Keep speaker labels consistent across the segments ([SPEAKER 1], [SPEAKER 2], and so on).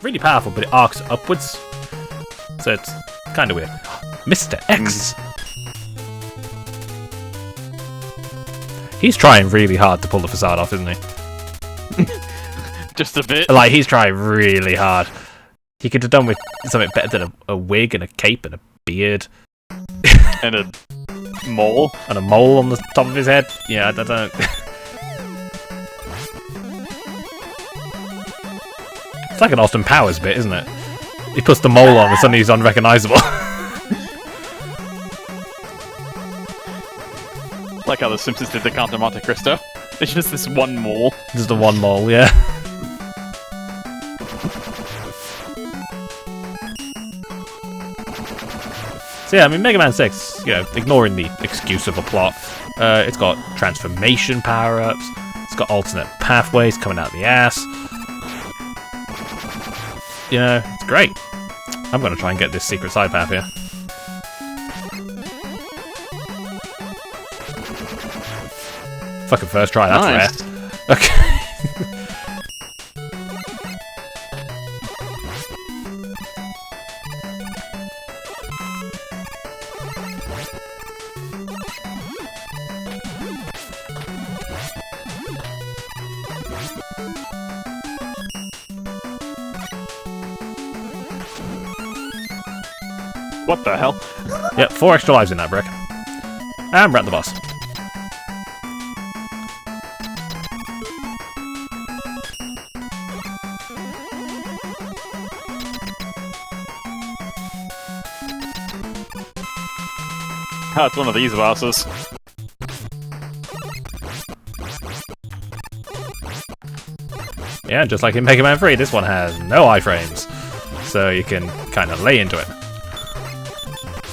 [SPEAKER 1] really powerful, but it arcs upwards. So it's kind of weird. Mr. X! He's trying really hard to pull the facade off, isn't he?
[SPEAKER 2] Just a bit.
[SPEAKER 1] Like, he's trying really hard. He could have done with something better than a wig and a cape and a beard.
[SPEAKER 2] And a mole.
[SPEAKER 1] And a mole on the top of his head. Yeah, I don't... It's like an Austin Powers bit, isn't it? He puts the mole on and suddenly he's unrecognisable.
[SPEAKER 2] Like how the Simpsons did the Count of Monte Cristo. It's just this one mole.
[SPEAKER 1] Just the one mole, yeah. So yeah, I mean, Mega Man 6, you know, ignoring the excuse of a plot, it's got transformation power-ups, it's got alternate pathways coming out the ass. You know, it's great. I'm gonna try and get this secret side path here. Fucking first try, that's rare. Okay.
[SPEAKER 2] What the hell?
[SPEAKER 1] Yep, 4 extra lives in that brick. And we're at the boss.
[SPEAKER 2] Oh, it's one of these bosses.
[SPEAKER 1] Yeah, just like in Mega Man 3, this one has no iframes. So you can kind of lay into it.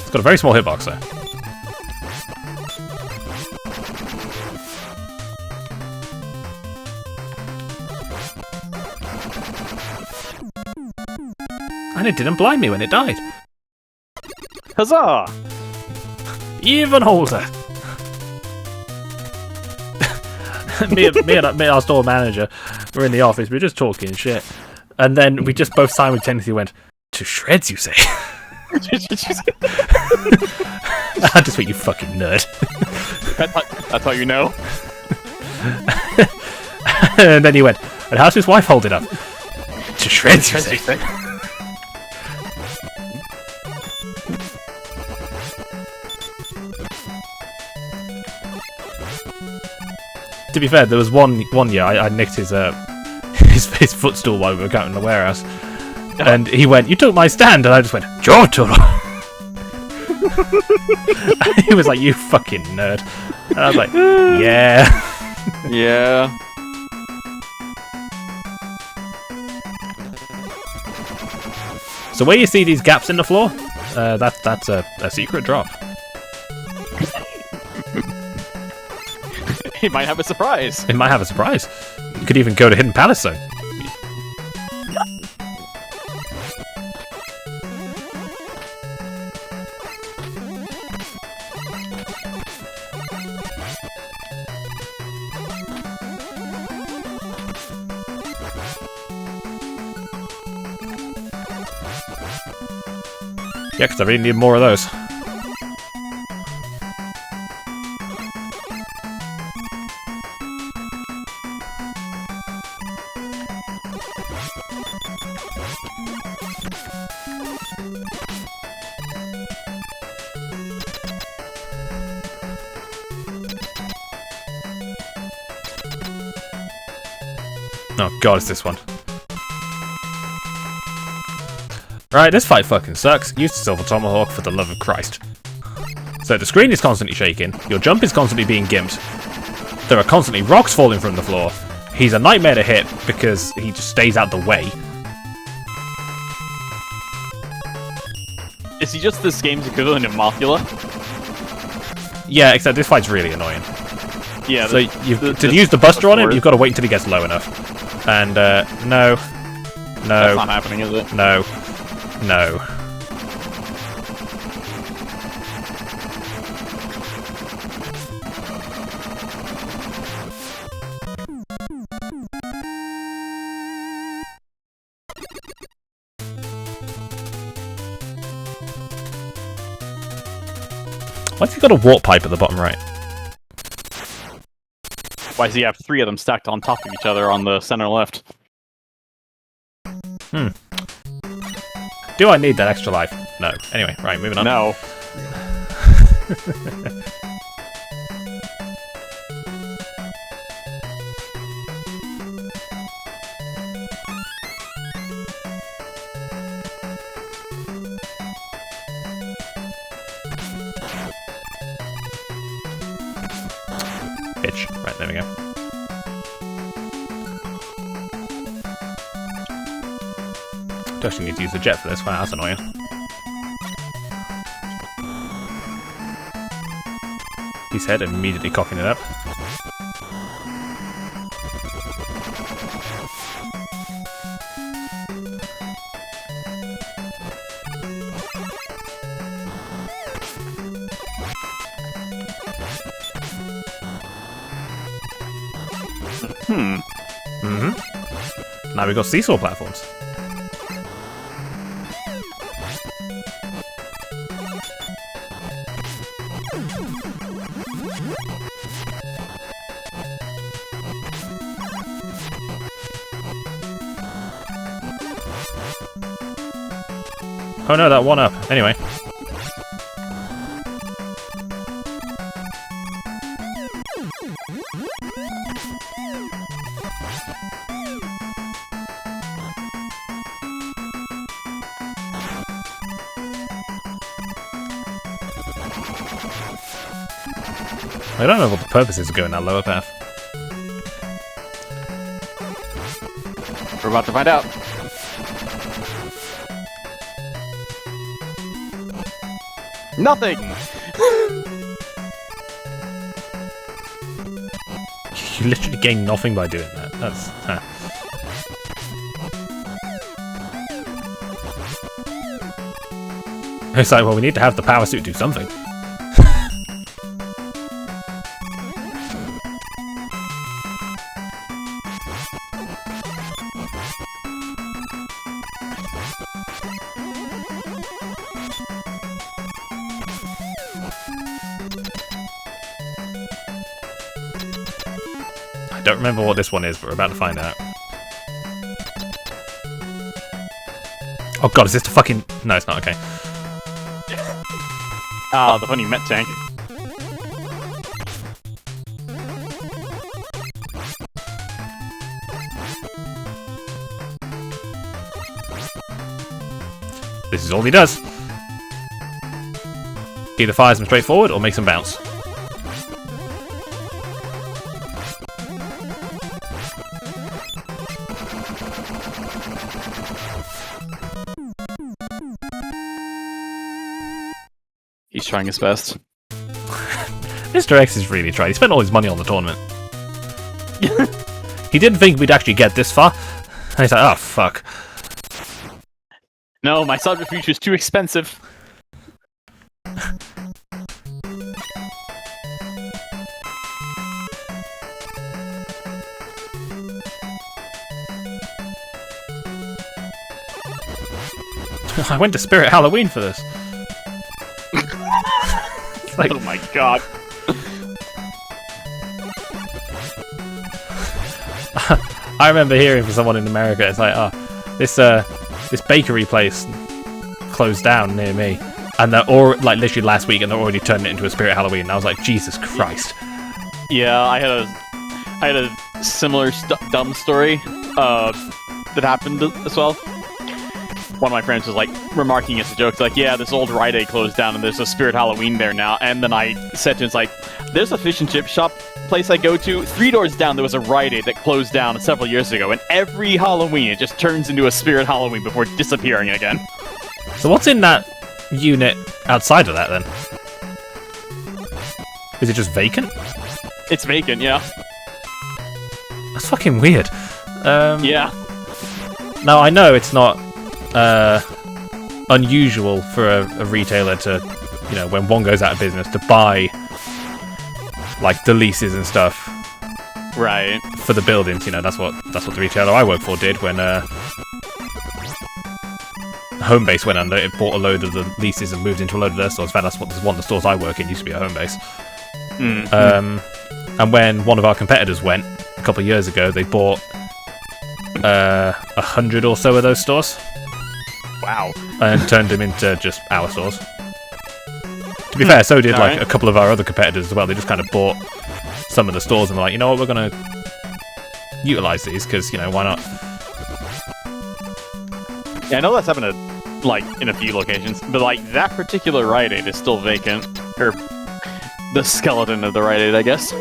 [SPEAKER 1] It's got a very small hitbox though. And it didn't blind me when it died.
[SPEAKER 2] Huzzah!
[SPEAKER 1] Even older. me and our store manager were in the office, we were just talking shit. And then we just both simultaneously went, "To shreds, you say?" I just think, you fucking nerd.
[SPEAKER 2] That's how you know.
[SPEAKER 1] And then he went, "And how's his wife holding up?" "To shreds, you say?" To be fair, there was one year I nicked his his footstool while we were counting the warehouse, and he went, "You took my stand," and I just went, "Jotaro." He was like, "You fucking nerd," and I was like, "Yeah."
[SPEAKER 2] Yeah.
[SPEAKER 1] So where you see these gaps in the floor, that's a secret drop.
[SPEAKER 2] He might have a surprise.
[SPEAKER 1] It might have a surprise. You could even go to Hidden Palace Zone. Yeah, because I really need more of those. Oh god, it's this one. Right, this fight fucking sucks. Use the Silver Tomahawk for the love of Christ. So the screen is constantly shaking, your jump is constantly being gimped, there are constantly rocks falling from the floor, he's a nightmare to hit because he just stays out the way.
[SPEAKER 2] Is he just this game's equivalent of Mothula?
[SPEAKER 1] Yeah, except this fight's really annoying.
[SPEAKER 2] Yeah.
[SPEAKER 1] So to use the Buster on him, you've got to wait until he gets low enough. And no.
[SPEAKER 2] That's not happening, is it?
[SPEAKER 1] No. No. Why's he got a warp pipe at the bottom right?
[SPEAKER 2] Why does he have 3 of them stacked on top of each other on the center left?
[SPEAKER 1] Do I need that extra life? No. Anyway, right, moving on.
[SPEAKER 2] No.
[SPEAKER 1] Pitch. Right, there we go. Do actually need to use the jet for this. Wow, that's annoying. His head immediately cocking it up. Now we've got seesaw platforms. Oh no, that one up. Anyway. I don't know what the purpose is of going that lower path.
[SPEAKER 2] We're about to find out. Nothing!
[SPEAKER 1] You literally gain nothing by doing that. That's... It's like, well, we need to have the power suit do something. I don't remember what this one is, but we're about to find out. Oh god, is this the fucking... No, it's not, okay.
[SPEAKER 2] Ah, the funny met tank.
[SPEAKER 1] This is all he does. Either fires them straight forward or makes them bounce.
[SPEAKER 2] He's trying his best.
[SPEAKER 1] Mr. X is really trying. He spent all his money on the tournament. He didn't think we'd actually get this far. And he's like, oh, fuck.
[SPEAKER 2] No, my subterfuge is too expensive.
[SPEAKER 1] I went to Spirit Halloween for this. Like,
[SPEAKER 2] oh my god.
[SPEAKER 1] I remember hearing from someone in America, it's like, oh, this bakery place closed down near me, and they're like literally last week, and they're already turning it into a Spirit Halloween. And I was like, Jesus Christ.
[SPEAKER 2] Yeah, I had a similar dumb story that happened as well. One of my friends was like remarking as a joke, like, yeah, this old Rite Aid closed down and there's a Spirit Halloween there now. And then I said to him, it's like, there's a fish and chip shop place I go to. 3 doors down, there was a Rite Aid that closed down several years ago. And every Halloween, it just turns into a Spirit Halloween before disappearing again.
[SPEAKER 1] So what's in that unit outside of that then? Is it just vacant?
[SPEAKER 2] It's vacant, yeah.
[SPEAKER 1] That's fucking weird.
[SPEAKER 2] Yeah.
[SPEAKER 1] Now, I know it's not unusual for a retailer to, you know, when one goes out of business, to buy, like, the leases and stuff.
[SPEAKER 2] Right.
[SPEAKER 1] For the buildings, you know, that's what the retailer I work for did when, home base went under, it bought a load of the leases and moved into a load of their stores. In fact, that's what one of the stores I work in used to be a home base. And when one of our competitors went a couple of years ago, they bought 100 or so of those stores.
[SPEAKER 2] Wow.
[SPEAKER 1] And turned them into just our stores. To be fair, so did like a couple of our other competitors as well. They just kind of bought some of the stores and were like, you know what, we're going to utilize these because, you know, why not?
[SPEAKER 2] Yeah, I know that's happened like in a few locations, but like that particular Rite Aid is still vacant, or the skeleton of the Rite Aid, I guess.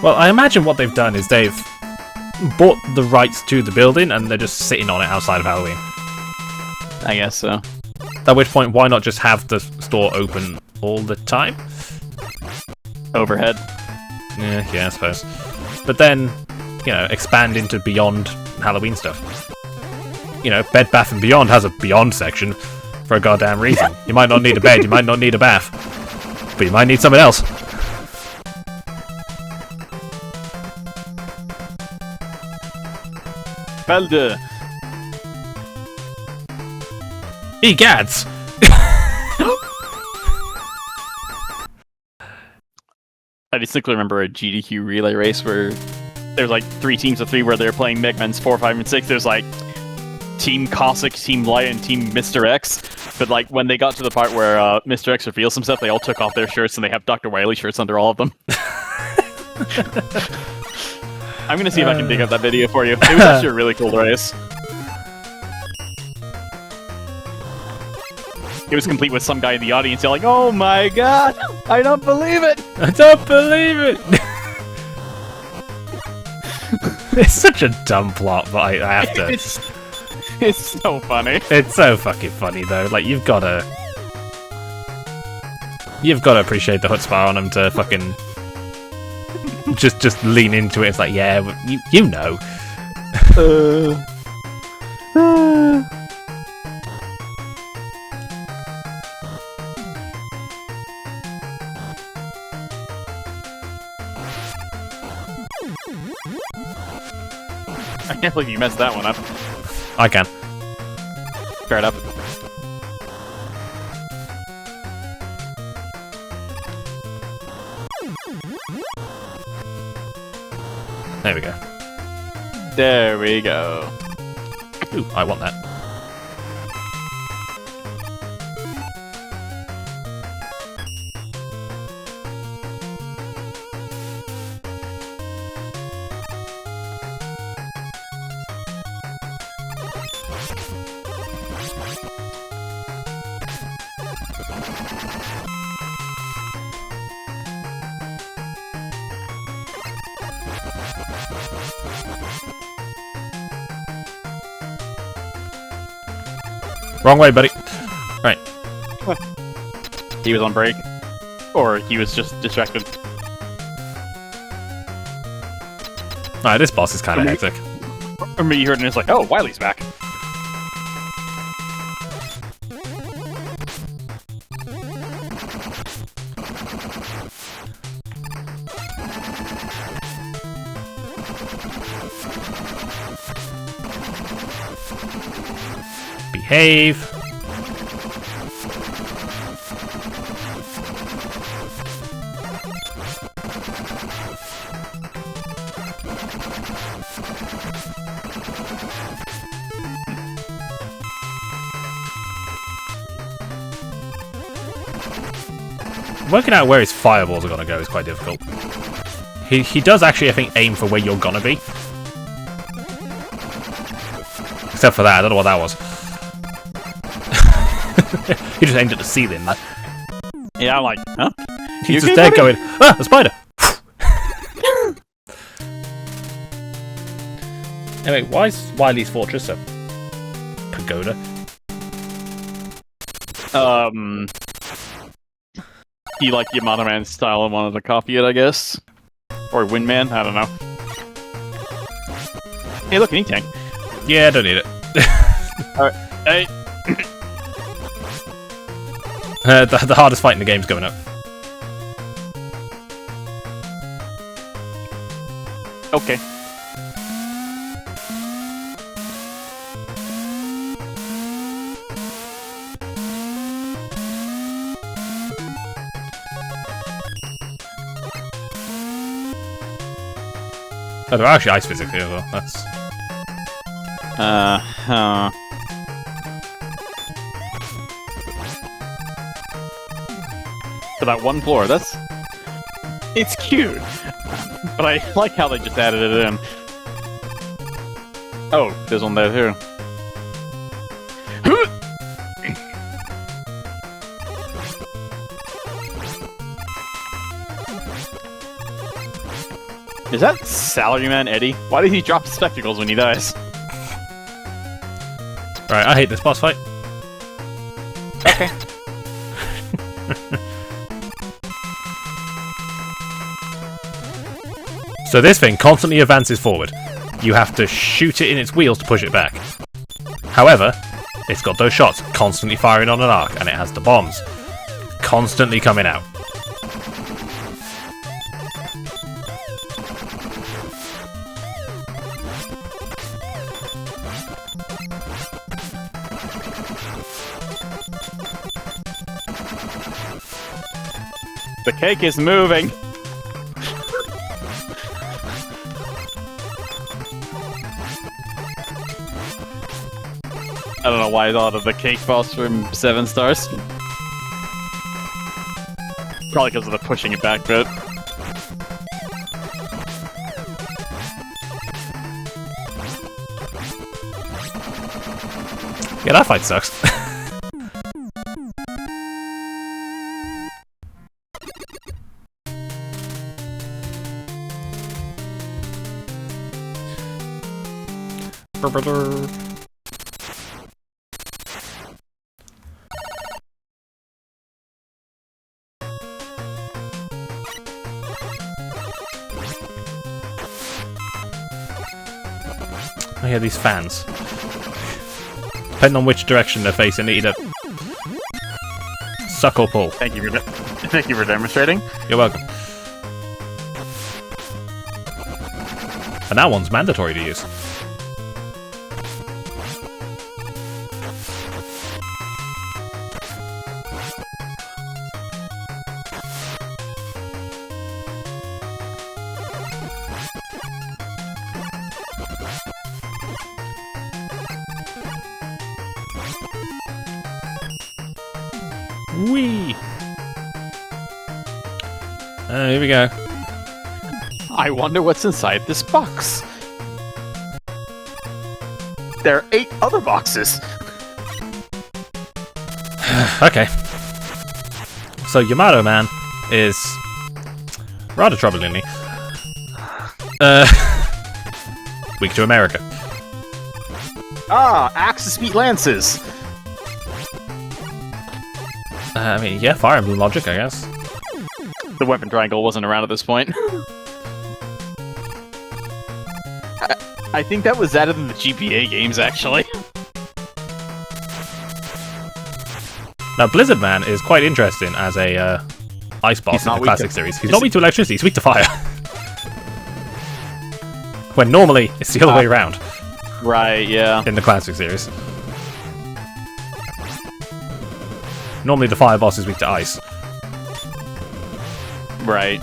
[SPEAKER 1] Well, I imagine what they've done is they've bought the rights to the building and they're just sitting on it outside of Halloween.
[SPEAKER 2] I guess so.
[SPEAKER 1] At which point, why not just have the store open all the time?
[SPEAKER 2] Overhead.
[SPEAKER 1] Yeah, I suppose. But then, you know, expand into beyond Halloween stuff. You know, Bed Bath & Beyond has a Beyond section for a goddamn reason. You might not need a bed, you might not need a bath, but you might need something else.
[SPEAKER 2] Belde.
[SPEAKER 1] Egads!
[SPEAKER 2] I distinctly remember a GDQ relay race where there was like 3 teams of 3 where they were playing Megamans 4, 5, and 6. There's like Team Cossack, Team Light, and Team Mr. X. But like when they got to the part where Mr. X reveals himself, they all took off their shirts and they have Dr. Wily shirts under all of them. I'm gonna see if I can dig up that video for you. It was actually a really cool race. It was complete with some guy in the audience yelling, "Oh my god! I don't believe it!
[SPEAKER 1] I don't believe it!" It's such a dumb plot, but I have to...
[SPEAKER 2] It's so funny.
[SPEAKER 1] It's so fucking funny, though. Like, you've gotta appreciate the chutzpah on them to fucking... just lean into it. It's like, yeah, you know.
[SPEAKER 2] I can't believe you messed that one up.
[SPEAKER 1] I can.
[SPEAKER 2] Fair enough.
[SPEAKER 1] There we go.
[SPEAKER 2] There we go.
[SPEAKER 1] Ooh, I want that. Wrong way, buddy. Right.
[SPEAKER 2] He was on break. Or he was just distracted.
[SPEAKER 1] Alright, this boss is kind of hectic.
[SPEAKER 2] Or maybe you heard it and it's like, oh, Wily's back.
[SPEAKER 1] Behave. Working out where his fireballs are going to go is quite difficult. He does actually, I think, aim for where you're going to be. Except for that, I don't know what that was. He just aimed at the ceiling, man.
[SPEAKER 2] Yeah, I'm like, huh?
[SPEAKER 1] He's just there going, ah, a spider! Anyway, why is Wily's Fortress a pagoda?
[SPEAKER 2] He liked Yamato Man's style and wanted to copy it, I guess. Or Windman, I don't know. Hey, look, an E-Tank.
[SPEAKER 1] Yeah, I don't need it.
[SPEAKER 2] Alright, hey.
[SPEAKER 1] The hardest fight in the game's going up.
[SPEAKER 2] Okay.
[SPEAKER 1] Oh, there are actually ice physics here as well. That's...
[SPEAKER 2] For that one floor, that's... It's cute! But I like how they just added it in. Oh, there's one there too. Is that Salaryman Eddie? Why did he drop his spectacles when he dies?
[SPEAKER 1] Right, I hate this boss fight.
[SPEAKER 2] Okay.
[SPEAKER 1] So this thing constantly advances forward. You have to shoot it in its wheels to push it back. However, it's got those shots constantly firing on an arc, and it has the bombs constantly coming out.
[SPEAKER 2] The cake is moving! I don't know why I thought of the cake boss from 7 stars. Probably because of the pushing it back bit.
[SPEAKER 1] Yeah, that fight sucks. I hear these fans. Depending on which direction they're facing, they either suck or pull.
[SPEAKER 2] Thank you for demonstrating.
[SPEAKER 1] You're welcome. And that one's mandatory to use. Whee! Here we go.
[SPEAKER 2] I wonder what's inside this box. There are 8 other boxes.
[SPEAKER 1] Okay. So Yamato Man is rather troublingly weak to America.
[SPEAKER 2] Ah, Axis beat Lances.
[SPEAKER 1] I mean, yeah, Fire Emblem logic, I guess.
[SPEAKER 2] The weapon triangle wasn't around at this point. I think that was added in the GBA games, actually.
[SPEAKER 1] Now, Blizzard Man is quite interesting as a ice boss in the classic series. He's not weak to electricity, he's weak to fire. When normally, it's the other way around.
[SPEAKER 2] Right, yeah.
[SPEAKER 1] In the classic series. Normally the fire boss is weak to ice.
[SPEAKER 2] Right.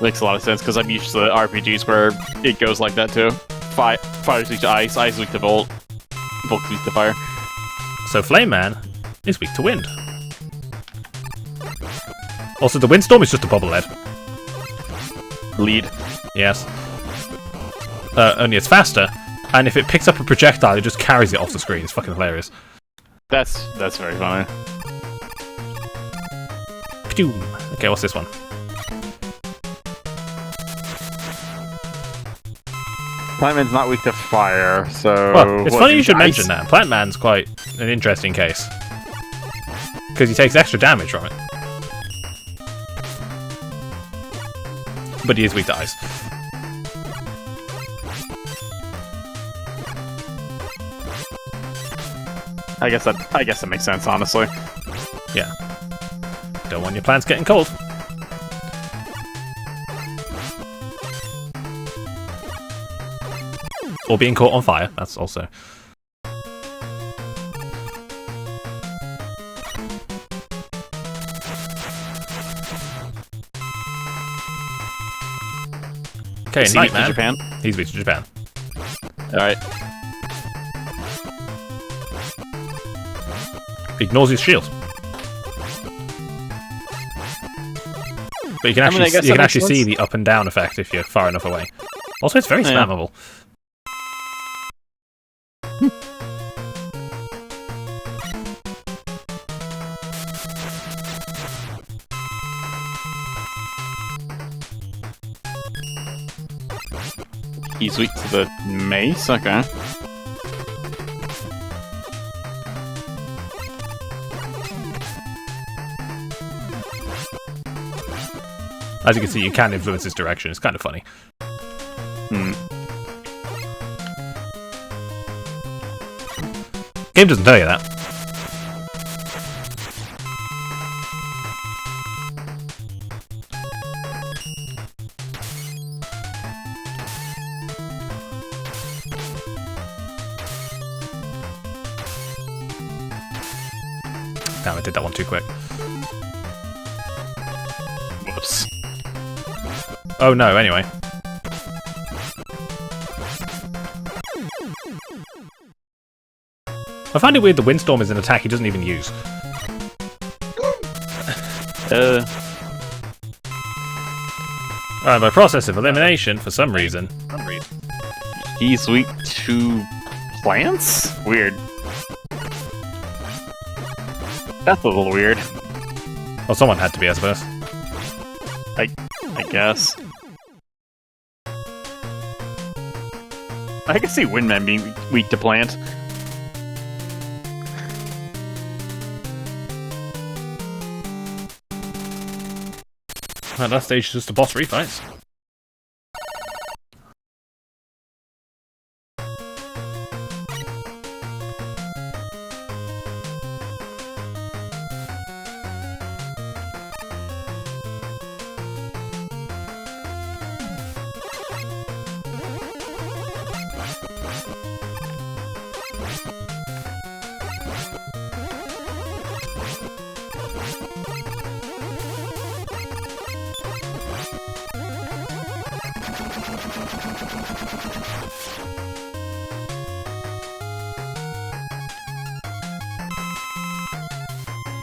[SPEAKER 2] Makes a lot of sense, because I'm used to the RPGs where it goes like that too. Fire is weak to ice is weak to volt, volt is weak to fire.
[SPEAKER 1] So Flame Man is weak to wind. Also, the Windstorm is just a bobblehead.
[SPEAKER 2] Lead.
[SPEAKER 1] Yes. Only it's faster, and if it picks up a projectile, it just carries it off the screen. It's fucking hilarious.
[SPEAKER 2] That's very funny.
[SPEAKER 1] Pdoom. Okay, what's this one?
[SPEAKER 2] Plant Man's not weak to fire, so...
[SPEAKER 1] Well, it's funny you should mention that. Plant Man's quite an interesting case. Because he takes extra damage from it. But he is weak to ice.
[SPEAKER 2] I guess that makes sense, honestly.
[SPEAKER 1] Yeah. Don't want your plants getting cold. Or being caught on fire, that's also... Okay,
[SPEAKER 2] Is he weak to
[SPEAKER 1] Nightman.
[SPEAKER 2] Japan?
[SPEAKER 1] He's weak to Japan.
[SPEAKER 2] Alright.
[SPEAKER 1] Ignores his shield. But you can actually,
[SPEAKER 2] I guess
[SPEAKER 1] you can
[SPEAKER 2] that
[SPEAKER 1] actually
[SPEAKER 2] makes
[SPEAKER 1] see
[SPEAKER 2] sense.
[SPEAKER 1] the up and down effect if you're far enough away. Also, it's very
[SPEAKER 2] Yeah.
[SPEAKER 1] spammable.
[SPEAKER 2] He's weak to the mace? Okay.
[SPEAKER 1] As you can see, you can influence his direction. It's kind of funny.
[SPEAKER 2] Hmm.
[SPEAKER 1] Game doesn't tell you that. Damn, I did that one too quick.
[SPEAKER 2] Whoops.
[SPEAKER 1] Oh no, anyway. I find it weird the Windstorm is an attack he doesn't even use. Alright, by process of elimination, for some reason.
[SPEAKER 2] He's weak to plants? Weird. That's a little weird.
[SPEAKER 1] Well, someone had to be, I suppose.
[SPEAKER 2] I guess. I can see Windman being weak to plant.
[SPEAKER 1] At that stage, it's just a boss refights.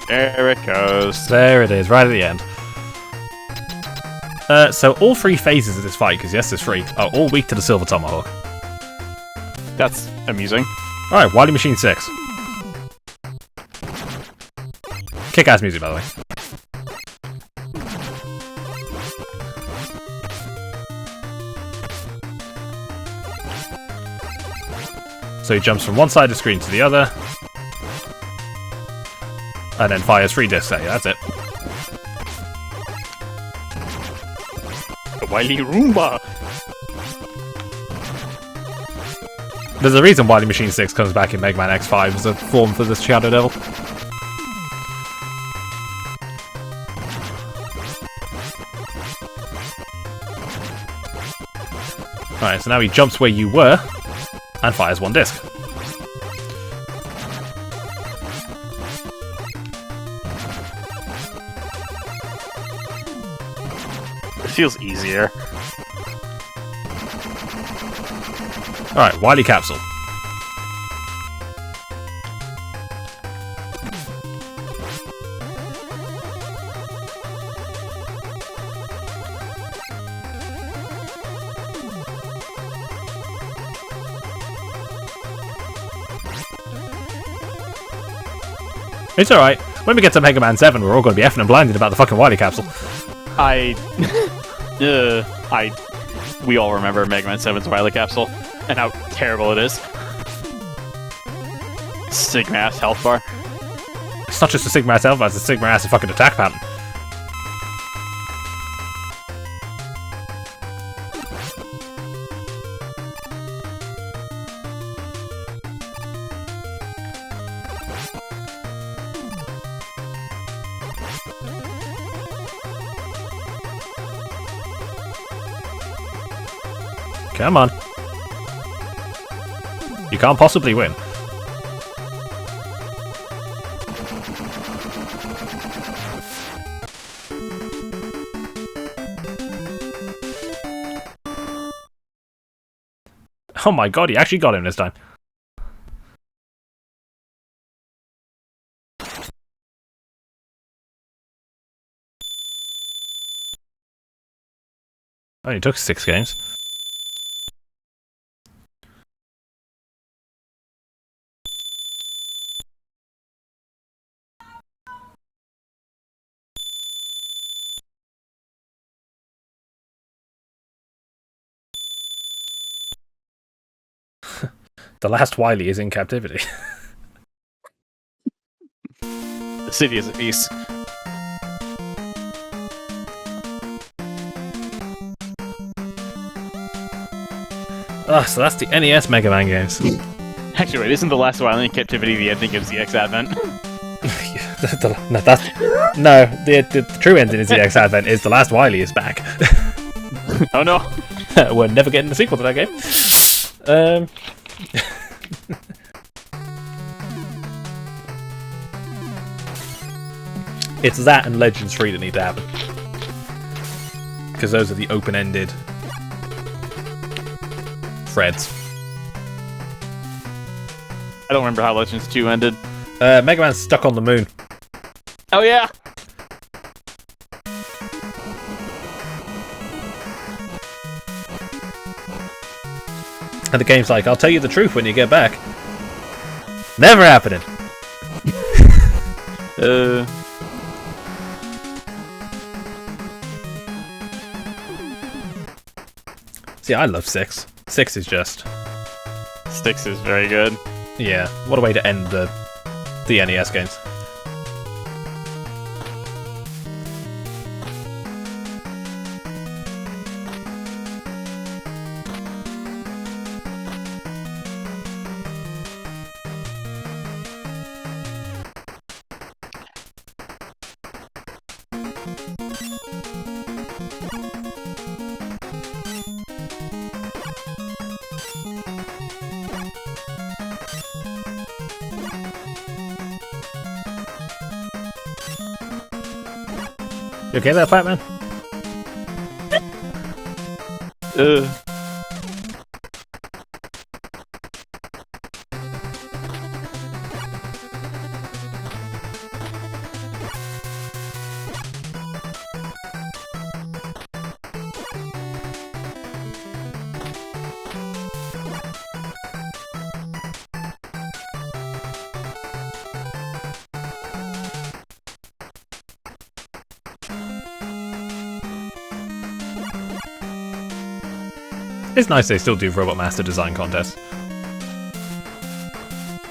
[SPEAKER 2] There it goes.
[SPEAKER 1] There it is, right at the end. So all three phases of this fight, because yes, there's three, are all weak to the Silver Tomahawk.
[SPEAKER 2] That's amusing.
[SPEAKER 1] Alright, Wily Machine 6. Kick-ass music, by the way. So he jumps from one side of the screen to the other. And then fires 3 discs at you, that's it.
[SPEAKER 2] The Wily Roomba!
[SPEAKER 1] There's a reason Wily Machine 6 comes back in Mega Man X5 as a form for this Shadow Devil. Alright, so now he jumps where you were and fires 1 disc.
[SPEAKER 2] It feels easier.
[SPEAKER 1] Alright, Wily Capsule. It's alright. When we get to Mega Man 7, we're all going to be effing and blinded about the fucking Wily Capsule.
[SPEAKER 2] We all remember Mega Man 7's Wily Capsule and how terrible it is. Sigma ass health bar.
[SPEAKER 1] It's not just a Sigma ass health, it's a Sigma ass fucking attack pattern. Come on. You can't possibly win. Oh my god, he actually got him this time. Only took 6 games. The last Wily is in captivity.
[SPEAKER 2] The city is at peace.
[SPEAKER 1] Ah, so that's the NES Mega Man games.
[SPEAKER 2] Actually, wait, isn't the last Wily in captivity the ending of ZX Advent?
[SPEAKER 1] No, the true ending is the X Advent is the last Wily is back.
[SPEAKER 2] Oh no!
[SPEAKER 1] We're never getting a sequel to that game. It's that and Legends 3 that need to happen. Because those are the open-ended threads.
[SPEAKER 2] I don't remember how Legends 2 ended.
[SPEAKER 1] Mega Man's stuck on the moon.
[SPEAKER 2] Oh yeah!
[SPEAKER 1] And the game's like, I'll tell you the truth when you get back. Never happening. See, I love 6. 6 is just...
[SPEAKER 2] Styx is very good.
[SPEAKER 1] Yeah, what a way to end the NES games. You okay there, Fat Man? It's nice they still do Robot Master design contests.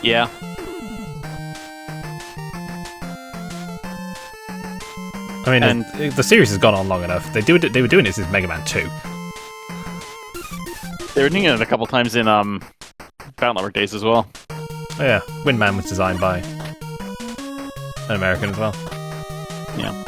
[SPEAKER 2] Yeah.
[SPEAKER 1] I mean, and the series has gone on long enough. They were doing it since Mega Man 2.
[SPEAKER 2] They were doing it a couple times in Battle Network days as well.
[SPEAKER 1] Oh yeah, Windman was designed by an American as well.
[SPEAKER 2] Yeah.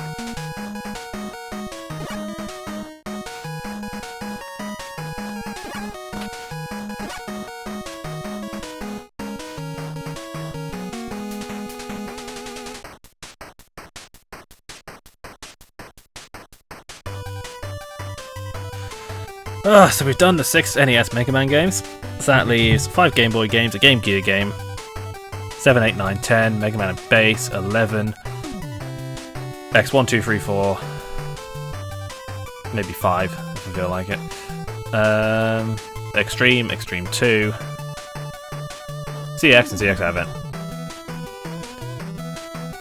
[SPEAKER 1] So we've done the 6 NES Mega Man games. So that leaves 5 Game Boy games, a Game Gear game, 7, 8, 9, 10, Mega Man and Base, 11, X1, 2, 3, 4, maybe 5 if we feel like it. Extreme, Extreme 2, CX and CX Advent,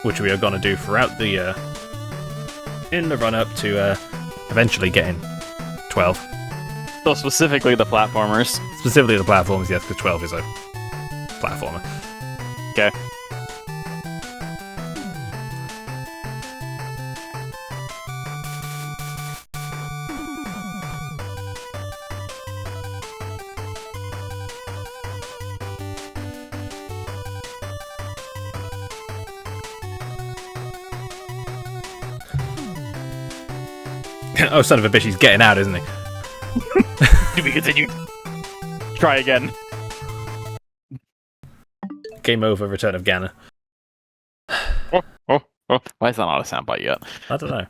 [SPEAKER 1] which we are going to do throughout the in the run-up to eventually getting 12.
[SPEAKER 2] So specifically the platformers.
[SPEAKER 1] Specifically the platformers, yes, because 12 is a platformer.
[SPEAKER 2] Okay.
[SPEAKER 1] Oh, son of a bitch, he's getting out, isn't he?
[SPEAKER 2] To be continued. Try again.
[SPEAKER 1] Game over, Return of Ganon.
[SPEAKER 2] Oh. Why is that not a soundbite yet?
[SPEAKER 1] I don't know.